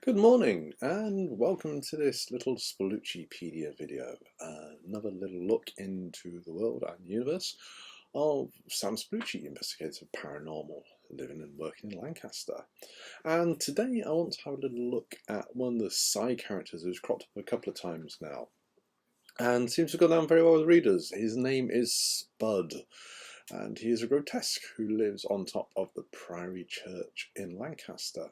Good morning and welcome to this little Spalluccipedia video, another little look into the world and universe of Sam Spallucci, investigator of paranormal, living and working in Lancaster. And today I want to have a little look at one of the side characters who's cropped up a couple of times now and seems to go down very well with readers. His name is Spud, and he is a grotesque who lives on top of the Priory Church in Lancaster.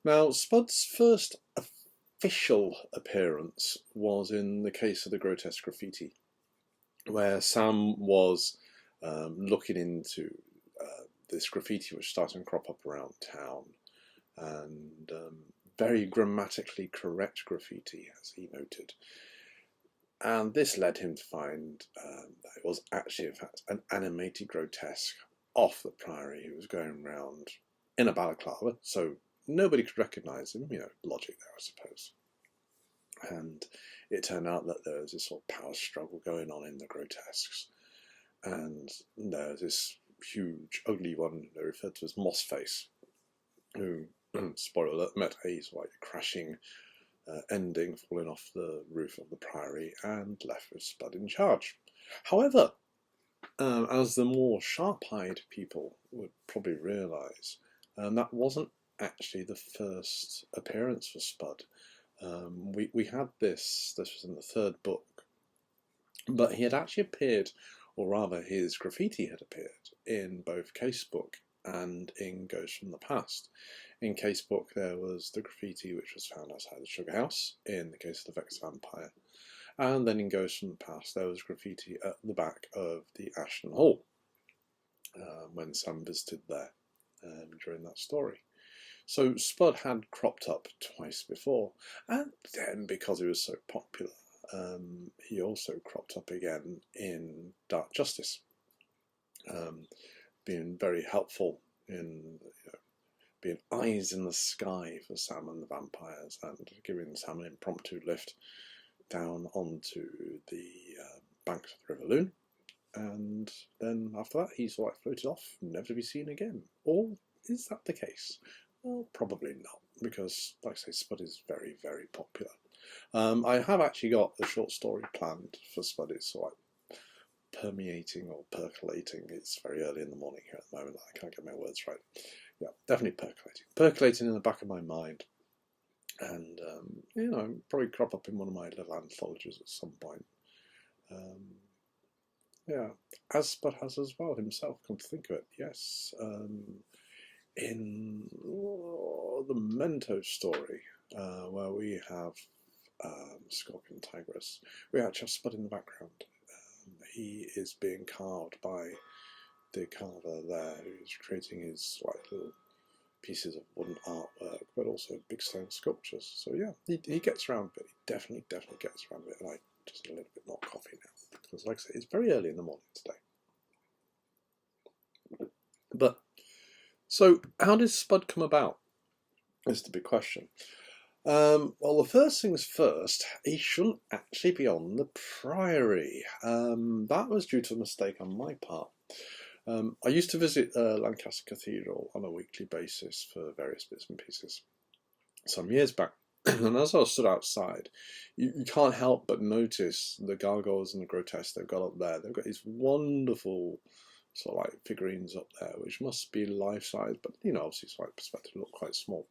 Now, Spud's first official appearance was in the case of the Grotesque graffiti, where Sam was looking into this graffiti which started to crop up around town, and very grammatically correct graffiti, as he noted. And this led him to find that it was actually, in fact, an animated grotesque off the Priory who was going around in a balaclava, so nobody could recognise him, logic there, I suppose. And it turned out that there was this sort of power struggle going on in the grotesques. And there was this huge, ugly one they referred to as Mossface, who, spoiler alert, met a sort of crashing ending, falling off the roof of the Priory and left with Spud in charge. However, as the more sharp-eyed people would probably realise, that wasn't actually the first appearance for Spud. We had this was in the third book, but he had actually appeared, or rather his graffiti had appeared, in both Casebook and in Ghosts from the Past. In Casebook there was the graffiti which was found outside the Sugar House, in the case of the Vexed Vampire, and then in Ghosts from the Past there was graffiti at the back of the Ashton Hall, when Sam visited there during that story. So Spud had cropped up twice before, and then because he was so popular, he also cropped up again in Dark Justice, being very helpful in being eyes in the sky for Sam and the vampires, and giving Sam an impromptu lift down onto the banks of the River Loon, and then after that he's like floated off, never to be seen again. Or is that the case? Well, probably not, because, like I say, Spud is very, very popular. I have actually got a short story planned for Spud. It's like permeating or percolating. It's very early in the morning here at the moment. I can't get my words right. Yeah, definitely percolating. Percolating in the back of my mind. And, probably crop up in one of my little anthologies at some point. Yeah, as Spud has as well himself, come to think of it. Yes. In the Mentos story, where we have Scorpion Tigress, we actually have Spud in the background. He is being carved by the carver there, who's creating his little pieces of wooden artwork, but also big stone sculptures. So yeah, he gets around a bit. He definitely gets around a bit. And I just need a little bit more coffee now, because like I say, it's very early in the morning today. But so, how did Spud come about? Is the big question. Well, the first things first, he shouldn't actually be on the Priory. That was due to a mistake on my part. I used to visit Lancaster Cathedral on a weekly basis for various bits and pieces some years back. And as I stood outside, you can't help but notice the gargoyles and the grotesque they've got up there. They've got these wonderful sort of figurines up there, which must be life-size, but obviously it's perspective, look quite small.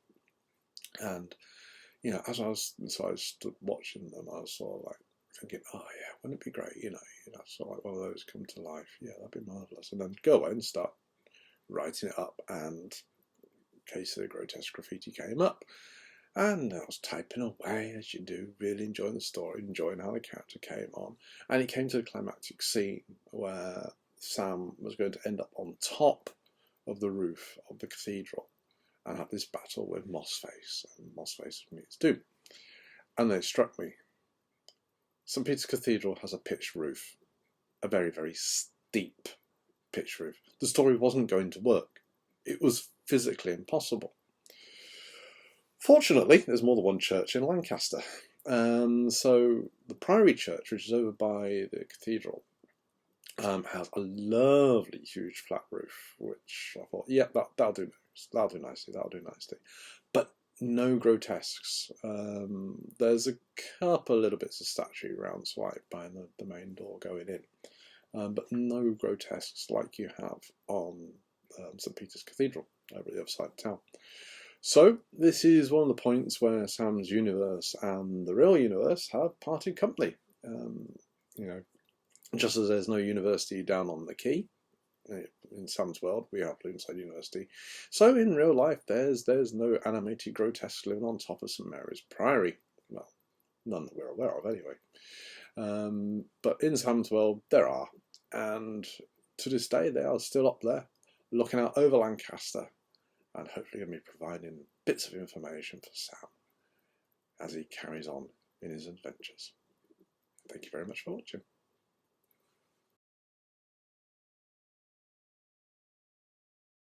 And as I stood watching them, I was sort of thinking, oh yeah, wouldn't it be great, sort of one of those come to life. Yeah, that'd be marvellous. And then go away and start writing it up, and Case of the Grotesque graffiti came up, and I was typing away as you do, really enjoying the story, enjoying how the character came on, and it came to the climactic scene where Sam was going to end up on top of the roof of the cathedral and have this battle with Mossface, and Mossface meets doom. And then it struck me, St. Peter's Cathedral has a pitched roof, a very, very steep pitched roof. The story wasn't going to work. It was physically impossible. Fortunately, there's more than one church in Lancaster. So the Priory Church, which is over by the cathedral, has a lovely huge flat roof, which I thought, yeah, that'll do nicely. But no grotesques. There's a couple little bits of statue round swipe by the main door going in, but no grotesques like you have on St. Peter's Cathedral over the other side of town. So this is one of the points where Sam's universe and the real universe have parted company. You know, just as there's no university down on the quay, in Sam's world we have Loonside University, so in real life there's no animated grotesque living on top of St Mary's Priory. Well, none that we're aware of anyway. But in Sam's world there are, and to this day they are still up there looking out over Lancaster, and hopefully going to be providing bits of information for Sam as he carries on in his adventures. Thank you very much for watching.